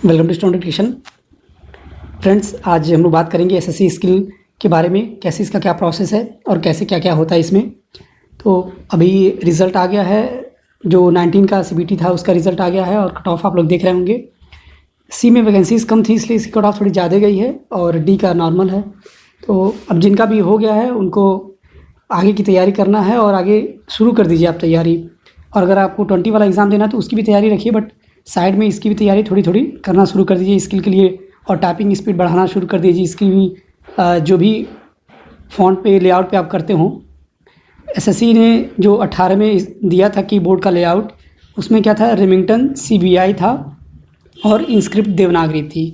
Welcome to student dictation. Friends, आज हम लोग बात करेंगे एसएससी स्किल के बारे में, कैसे इसका क्या प्रोसेस है और कैसे क्या क्या होता है इसमें। तो अभी रिज़ल्ट आ गया है, जो 19 का सीबीटी था उसका रिज़ल्ट आ गया है और कट ऑफ आप लोग देख रहे होंगे। सी में वैकेंसीज़ कम थी इसलिए इसकी कट ऑफ थोड़ी ज़्यादा गई है और डी का नॉर्मल है। तो अब जिनका भी हो गया है उनको आगे की तैयारी करना है और आगे शुरू कर दीजिए आप तैयारी। और अगर आपको 20 वाला एग्ज़ाम देना है तो उसकी भी तैयारी रखिए, बट साइड में इसकी भी तैयारी थोड़ी थोड़ी करना शुरू कर दीजिए स्किल के लिए। और टाइपिंग स्पीड बढ़ाना शुरू कर दीजिए इसकी भी। जो भी फ़ॉन्ट पे लेआउट पे आप करते हो, एसएससी ने जो 18 में दिया था कीबोर्ड का लेआउट, उसमें क्या था, रेमिंगटन CBI था और इंस्क्रिप्ट देवनागरी थी।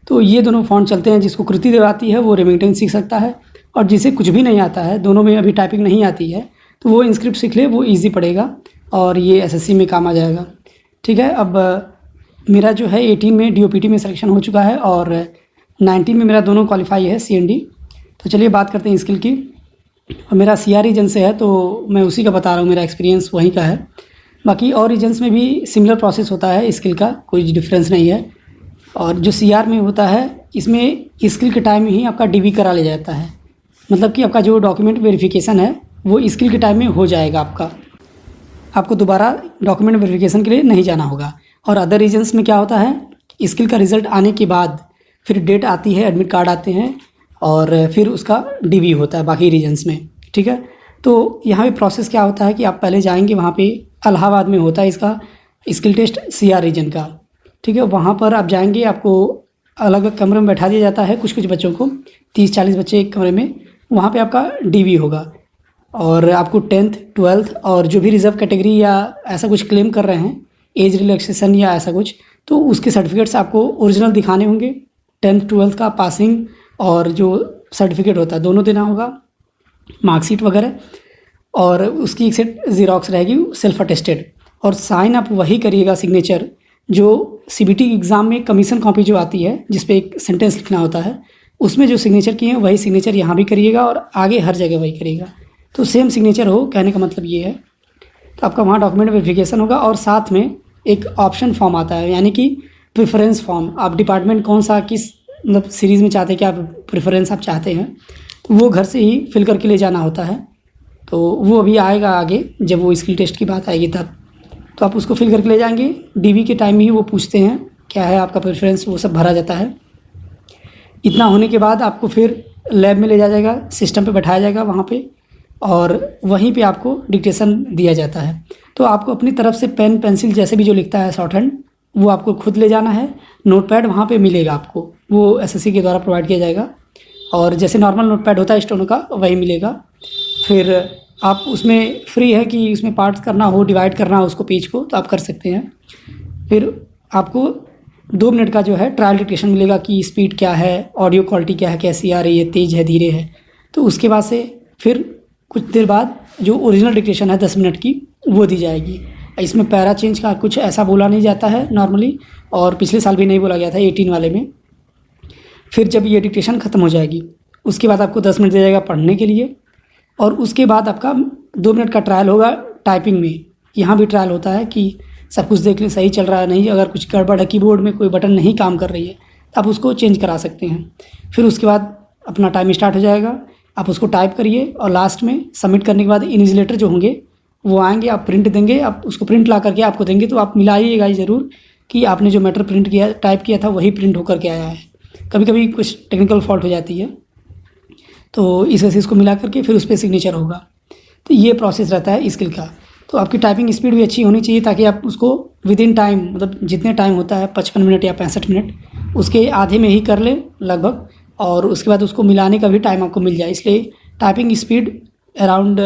तो ये दोनों फ़ॉन्ट चलते हैं। जिसको कृति देव आती है वो रेमिंगटन सीख सकता है, और जिसे कुछ भी नहीं आता है, दोनों में अभी टाइपिंग नहीं आती है, तो वो इंस्क्रिप्ट सीख ले, वो ईजी पड़ेगा और ये एसएससी में काम आ जाएगा। ठीक है। अब मेरा जो है 18 में DOPT में सिलेक्शन हो चुका है और 19 में मेरा दोनों क्वालिफाई है CND। तो चलिए बात करते हैं स्किल की। और मेरा CR रीजन से है तो मैं उसी का बता रहा हूँ, मेरा एक्सपीरियंस वहीं का है। बाकी और रीजन्स में भी सिमिलर प्रोसेस होता है स्किल का, कोई डिफरेंस नहीं है। और जो CR में होता है, इसमें स्किल के टाइम में ही आपका DV करा लिया जाता है। मतलब कि आपका जो डॉक्यूमेंट वेरिफिकेशन है वो स्किल के टाइम में हो जाएगा। आपको दोबारा डॉक्यूमेंट वेरिफिकेशन के लिए नहीं जाना होगा। और अदर रीजन्स में क्या होता है, स्किल का रिज़ल्ट आने के बाद फिर डेट आती है, एडमिट कार्ड आते हैं और फिर उसका DV होता है बाकी रीजन्स में। ठीक है। तो यहाँ पे प्रोसेस क्या होता है कि आप पहले जाएंगे, वहाँ पे इलाहाबाद में होता है इसका स्किल टेस्ट CR रीजन का। ठीक है। वहाँ पर आप जाएंगे, आपको अलग अलग कमरे में बैठा दिया जाता है, कुछ कुछ बच्चों को, 30-40 बच्चे एक कमरे में। वहाँ पर आपका DV होगा और आपको 10th 12th और जो भी रिजर्व कैटेगरी या ऐसा कुछ क्लेम कर रहे हैं, एज रिलैक्सेशन या ऐसा कुछ, तो उसके सर्टिफिकेट्स आपको ओरिजिनल दिखाने होंगे। 10th 12th का पासिंग और जो सर्टिफिकेट होता है दोनों देना होगा, मार्कशीट वगैरह, और उसकी एक सेट ज़ीरॉक्स रहेगी सेल्फ अटेस्टेड। और साइन आप वही करिएगा, सिग्नेचर, जो CBT एग्ज़ाम में कमीशन कॉपी जो आती है जिस पे एक सेंटेंस लिखना होता है, उसमें जो सिग्नेचर किए हैं वही सिग्नेचर यहाँ भी करिएगा और आगे हर जगह वही करिएगा। तो सेम सिग्नेचर हो, कहने का मतलब ये है। तो आपका वहाँ डॉक्यूमेंट वेरिफिकेशन होगा और साथ में एक ऑप्शन फॉर्म आता है, यानी कि प्रेफरेंस फॉर्म। आप डिपार्टमेंट कौन सा, किस मतलब सीरीज़ में चाहते हैं, क्या प्रेफरेंस आप चाहते हैं, तो वो घर से ही फिल करके ले जाना होता है। तो वो अभी आएगा आगे, जब वो स्किल टेस्ट की बात आएगी तब। तो आप उसको फिल करके ले जाएंगे। DV के टाइम ही वो पूछते हैं क्या है आपका प्रेफरेंस, वो सब भरा जाता है। इतना होने के बाद आपको फिर लैब में ले जाया जाएगा, सिस्टम पर बैठाया जाएगा वहाँ पर, और वहीं पे आपको डिक्टेशन दिया जाता है। तो आपको अपनी तरफ से पेन पेंसिल जैसे भी जो लिखता है शॉर्ट हैंड, वो आपको खुद ले जाना है। नोटपैड वहाँ पे मिलेगा आपको, वो SSC के द्वारा प्रोवाइड किया जाएगा। और जैसे नॉर्मल नोटपैड होता है स्टोनो का, वही मिलेगा। फिर आप उसमें फ्री है कि उसमें पार्ट्स करना हो, डिवाइड करना हो उसको, पेज को, तो आप कर सकते हैं। फिर आपको 2 मिनट का जो है ट्रायल डिक्टेशन मिलेगा कि स्पीड क्या है, ऑडियो क्वालिटी क्या है, कैसी आ रही है, तेज़ है, धीरे है। तो उसके बाद से फिर कुछ देर बाद जो ओरिजिनल डिक्टेशन है 10 मिनट की, वो दी जाएगी। इसमें पैरा चेंज का कुछ ऐसा बोला नहीं जाता है नॉर्मली, और पिछले साल भी नहीं बोला गया था 18 वाले में। फिर जब ये डिक्टेशन ख़त्म हो जाएगी, उसके बाद आपको 10 मिनट दे जाएगा पढ़ने के लिए, और उसके बाद आपका 2 मिनट का ट्रायल होगा टाइपिंग में। यहाँ भी ट्रायल होता है कि सब कुछ देख लें सही चल रहा है नहीं, अगर कुछ गड़बड़ है, कीबोर्ड में कोई बटन नहीं काम कर रही है, तो आप उसको चेंज करा सकते हैं। फिर उसके बाद अपना टाइम स्टार्ट हो जाएगा, आप उसको टाइप करिए और लास्ट में सबमिट करने के बाद इन्विजिलेटर जो होंगे वो आएंगे, आप प्रिंट देंगे, आप उसको प्रिंट ला करके आपको देंगे। तो आप मिलाइएगा ही ज़रूर कि आपने जो मैटर प्रिंट किया, टाइप किया था, वही प्रिंट होकर के आया है। कभी कभी कुछ टेक्निकल फॉल्ट हो जाती है, तो इस वजह से इसको मिला करके फिर उस पर सिग्नेचर होगा। तो ये प्रोसेस रहता है स्किल का। तो आपकी टाइपिंग स्पीड भी अच्छी होनी चाहिए ताकि आप उसको विद इन टाइम, मतलब जितने टाइम होता है 55 मिनट या 65 मिनट, उसके आधे में ही कर ले लगभग, और उसके बाद उसको मिलाने का भी टाइम आपको मिल जाए। इसलिए टाइपिंग स्पीड अराउंड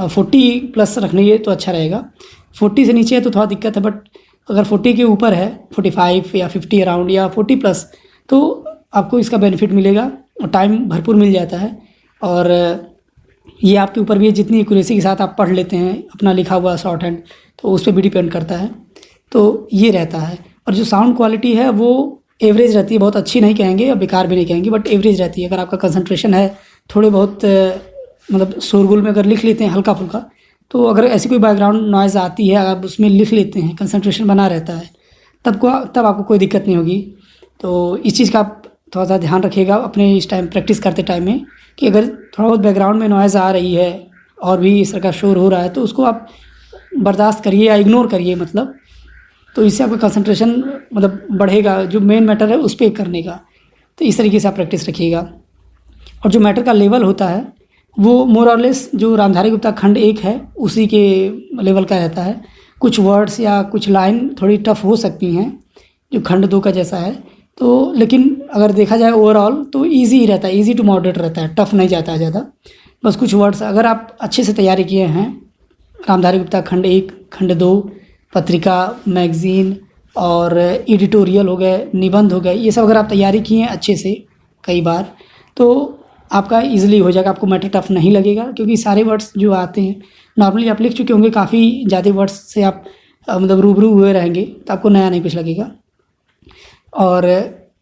40+ रखनी तो अच्छा रहेगा। 40 से नीचे है तो थोड़ा दिक्कत है, बट अगर 40 के ऊपर है, 45 या 50 अराउंड या 40+, तो आपको इसका बेनिफिट मिलेगा और टाइम भरपूर मिल जाता है। और ये आपके ऊपर भी है, जितनी एक्यूरेसी के साथ आप पढ़ लेते हैं अपना लिखा हुआ शॉर्ट हैंड, तो उस पर भी डिपेंड करता है। तो ये रहता है। और जो साउंड क्वालिटी है वो एवरेज रहती है, बहुत अच्छी नहीं कहेंगे और बेकार भी नहीं कहेंगे, बट एवरेज रहती है। अगर आपका कंसंट्रेशन है थोड़े बहुत, मतलब शोरगुल में अगर लिख लेते हैं हल्का फुल्का, तो अगर ऐसी कोई बैकग्राउंड नॉइज़ आती है, आप उसमें लिख लेते हैं, कंसंट्रेशन बना रहता है, तब आपको कोई दिक्कत नहीं होगी। तो इस चीज़ का आप थोड़ा सा ध्यान रखिएगा अपने इस टाइम प्रैक्टिस करते टाइम में, कि अगर थोड़ा बहुत बैकग्राउंड में नॉइज़ आ रही है और भी इस तरह का शोर हो रहा है तो उसको आप बर्दाश्त करिए या इग्नोर करिए, मतलब तो इससे आपका कंसंट्रेशन मतलब बढ़ेगा, जो मेन मैटर है उस पर करने का। तो इस तरीके से आप प्रैक्टिस रखिएगा। और जो मैटर का लेवल होता है वो मोर और लेस जो रामधारी गुप्ता खंड 1 है उसी के लेवल का रहता है। कुछ वर्ड्स या कुछ लाइन थोड़ी टफ हो सकती हैं जो खंड 2 का जैसा है, तो लेकिन अगर देखा जाए ओवरऑल तो ईजी ही रहता है, ईजी टू मॉडरेट रहता है, टफ नहीं जाता है ज़्यादा। बस कुछ वर्ड्स अगर आप अच्छे से तैयारी किए हैं, रामधारी गुप्ता खंड 1, खंड 2, पत्रिका, मैगज़ीन और एडिटोरियल हो गए, निबंध हो गए, ये सब अगर आप तैयारी किए हैं अच्छे से कई बार तो आपका इजीली हो जाएगा, आपको मैटर टफ नहीं लगेगा। क्योंकि सारे वर्ड्स जो आते हैं नॉर्मली आप लिख चुके होंगे, काफ़ी ज़्यादा वर्ड्स से आप मतलब रूबरू हुए रहेंगे, तो आपको नया नहीं कुछ लगेगा। और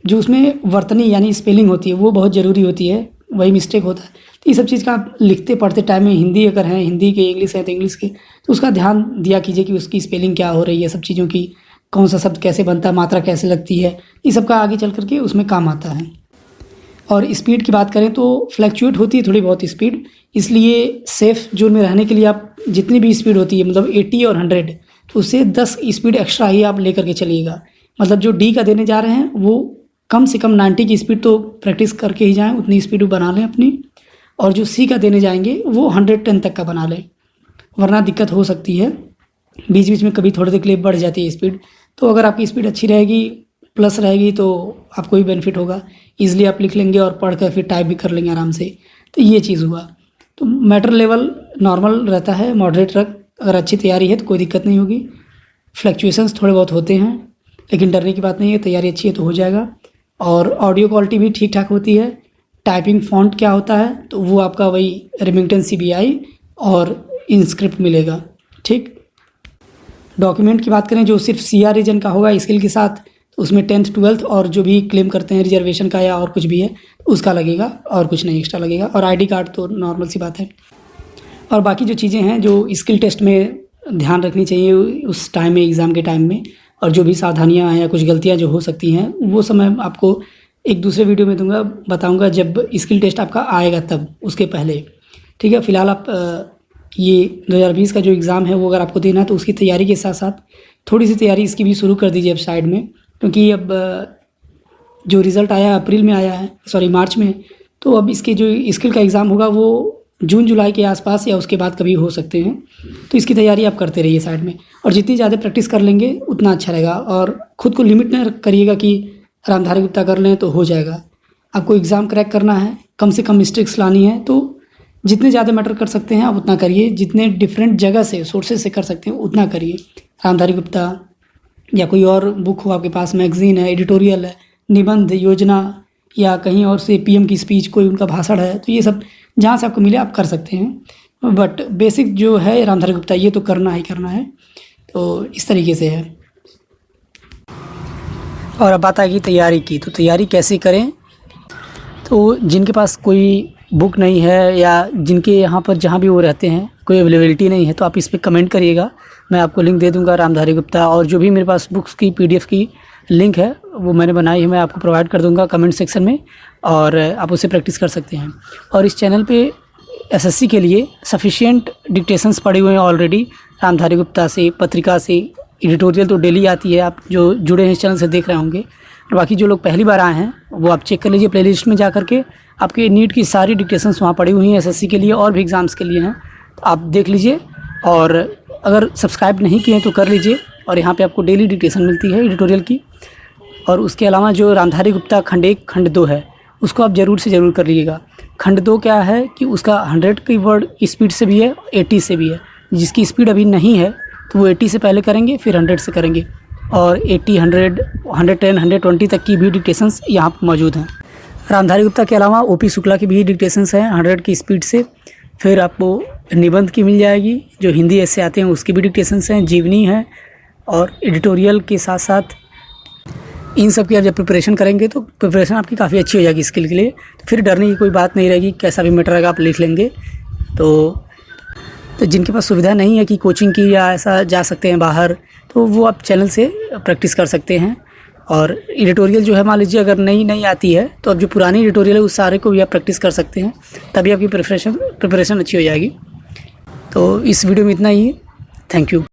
जो उसमें वर्तनी यानी स्पेलिंग होती है वो बहुत ज़रूरी होती है, वही मिस्टेक होता है। तो ये सब चीज़ का आप लिखते पढ़ते टाइम में, हिंदी अगर हैं हिंदी के, इंग्लिश है तो इंग्लिश के, तो उसका ध्यान दिया कीजिए कि उसकी स्पेलिंग क्या हो रही है, सब चीज़ों की, कौन सा शब्द कैसे बनता है, मात्रा कैसे लगती है, ये सब का आगे चल करके उसमें काम आता है। और स्पीड की बात करें तो फ्लैक्चुएट होती है थोड़ी बहुत स्पीड, इसलिए सेफ़ जोन में रहने के लिए आप जितनी भी स्पीड होती है मतलब 80 और 100, तो उससे 10 स्पीड एक्स्ट्रा ही आप लेकर के चलिएगा। मतलब जो डी का देने जा रहे हैं वो कम से कम 90 की स्पीड तो प्रैक्टिस करके ही जाएँ, उतनी स्पीड बना लें अपनी। और जो सी का देने जाएंगे वो 110 तक का बना लें, वरना दिक्कत हो सकती है, बीच बीच में कभी थोड़ी देर के लिए बढ़ जाती है स्पीड। तो अगर आपकी स्पीड अच्छी रहेगी, प्लस रहेगी, तो आपको भी बेनिफिट होगा, ईज़िली आप लिख लेंगे और पढ़ कर फिर टाइप भी कर लेंगे आराम से। तो ये चीज़ हुआ। तो मैटर लेवल नॉर्मल रहता है, मॉडरेट रख, अगर अच्छी तैयारी है तो कोई दिक्कत नहीं होगी। फ्लक्चुएशंस थोड़े बहुत होते हैं लेकिन डरने की बात नहीं है, तैयारी अच्छी है तो हो जाएगा। और ऑडियो क्वालिटी भी ठीक ठाक होती है। टाइपिंग फ़ॉन्ट क्या होता है तो वो आपका वही रेमिंगटन CBI और इनस्क्रिप्ट मिलेगा, ठीक। डॉक्यूमेंट की बात करें जो सिर्फ CR रीजन का होगा स्किल के साथ, तो उसमें 10th 12th और जो भी क्लेम करते हैं रिजर्वेशन का या और कुछ भी है उसका लगेगा, और कुछ नहीं एक्स्ट्रा लगेगा। और ID कार्ड तो नॉर्मल सी बात है। और बाकी जो चीज़ें हैं जो स्किल टेस्ट में ध्यान रखनी चाहिए उस टाइम में, एग्ज़ाम के टाइम में, और जो भी सावधानियाँ हैं या कुछ गलतियाँ जो हो सकती हैं वो सब मैं आपको एक दूसरे वीडियो में दूंगा, बताऊंगा जब स्किल टेस्ट आपका आएगा तब, उसके पहले, ठीक है। फ़िलहाल आप ये 2020 का जो एग्ज़ाम है वो अगर आपको देना है तो उसकी तैयारी के साथ साथ थोड़ी सी तैयारी इसकी भी शुरू कर दीजिए अब साइड में। क्योंकि अब जो रिज़ल्ट आया अप्रैल में आया है, सॉरी मार्च में, तो अब इसके जो स्किल का एग्ज़ाम होगा वो जून जुलाई के आसपास या उसके बाद कभी हो सकते हैं। तो इसकी तैयारी आप करते रहिए साइड में, और जितनी ज़्यादा प्रैक्टिस कर लेंगे उतना अच्छा रहेगा। और ख़ुद को लिमिट न करिएगा कि रामधारी गुप्ता कर लें तो हो जाएगा। आपको एग्ज़ाम क्रैक करना है, कम से कम मिस्टेक्स लानी है, तो जितने ज़्यादा मैटर कर सकते हैं आप उतना करिए, जितने डिफरेंट जगह से सोर्सेज से कर सकते हैं उतना करिए। रामधारी गुप्ता या कोई और बुक हो आपके पास, मैगज़ीन है, एडिटोरियल है, निबंध, योजना, या कहीं और से PM की स्पीच, कोई उनका भाषण है, तो ये सब जहाँ से आपको मिले आप कर सकते हैं। बट बेसिक जो है रामधारी गुप्ता ये तो करना ही करना है। तो इस तरीके से है। और अब बात आएगी तैयारी की, तो तैयारी कैसे करें। तो जिनके पास कोई बुक नहीं है या जिनके यहाँ पर जहाँ भी वो रहते हैं कोई अवेलेबिलिटी नहीं है, तो आप इस पर कमेंट करिएगा, मैं आपको लिंक दे दूँगा रामधारी गुप्ता। और जो भी मेरे पास बुक्स की PDF की लिंक है वो मैंने बनाई है, मैं आपको प्रोवाइड कर दूँगा कमेंट सेक्शन में, और आप उससे प्रैक्टिस कर सकते हैं। और इस चैनल पे SSC के लिए सफिशिएंट डिक्टेशंस पड़े हुए हैं ऑलरेडी, रामधारी गुप्ता से, पत्रिका से, एडिटोरियल तो डेली आती है, आप जो जुड़े हैं इस चैनल से देख रहे होंगे। और बाकी जो लोग पहली बार आए हैं वो आप चेक कर लीजिए प्लेलिस्ट में जा करके, आपके नीट की सारी डिक्टेशंस वहाँ पड़ी हुई हैं, SSC के लिए और भी एग्ज़ाम्स के लिए हैं, तो आप देख लीजिए। और अगर सब्सक्राइब नहीं किए तो कर लीजिए, और यहाँ पे आपको डेली डिक्टेशन मिलती है एडिटोरियल की। और उसके अलावा जो रामधारी गुप्ता खंड 1 खंड 2 है उसको आप ज़रूर से ज़रूर कर लीजिएगा। खंड 2 क्या है कि उसका 100 की वर्ड स्पीड से भी है, 80 से भी है। जिसकी स्पीड अभी नहीं है तो वो 80 से पहले करेंगे, फिर 100 से करेंगे, और 80, 100, 110, 120 तक की भी डिक्टेशंस यहाँ पर मौजूद हैं। रामधारी गुप्ता के अलावा OP शुक्ला की भी डिक्टेशंस हैं 100 की स्पीड से। फिर आपको निबंध की मिल जाएगी, जो हिंदी ऐसे आते हैं उसकी भी डिक्टेशंस हैं, जीवनी है, और एडिटोरियल के साथ साथ इन सब की आप जब प्रिपरेशन करेंगे तो प्रिपरेशन आपकी काफ़ी अच्छी हो जाएगी स्किल के लिए। तो फिर डरने की कोई बात नहीं रहेगी, कैसा भी मैटर रहेगा आप लिख लेंगे। तो तो जिनके पास सुविधा नहीं है कि कोचिंग की या ऐसा जा सकते हैं बाहर, तो वो आप चैनल से प्रैक्टिस कर सकते हैं। और एडिटोरियल जो है मान लीजिए अगर नहीं आती है तो अब जो पुरानी एडिटोरियल है उस सारे को भी आप प्रैक्टिस कर सकते हैं, तभी आपकी प्रिपरेशन अच्छी हो जाएगी। तो इस वीडियो में इतना ही है। Thank you.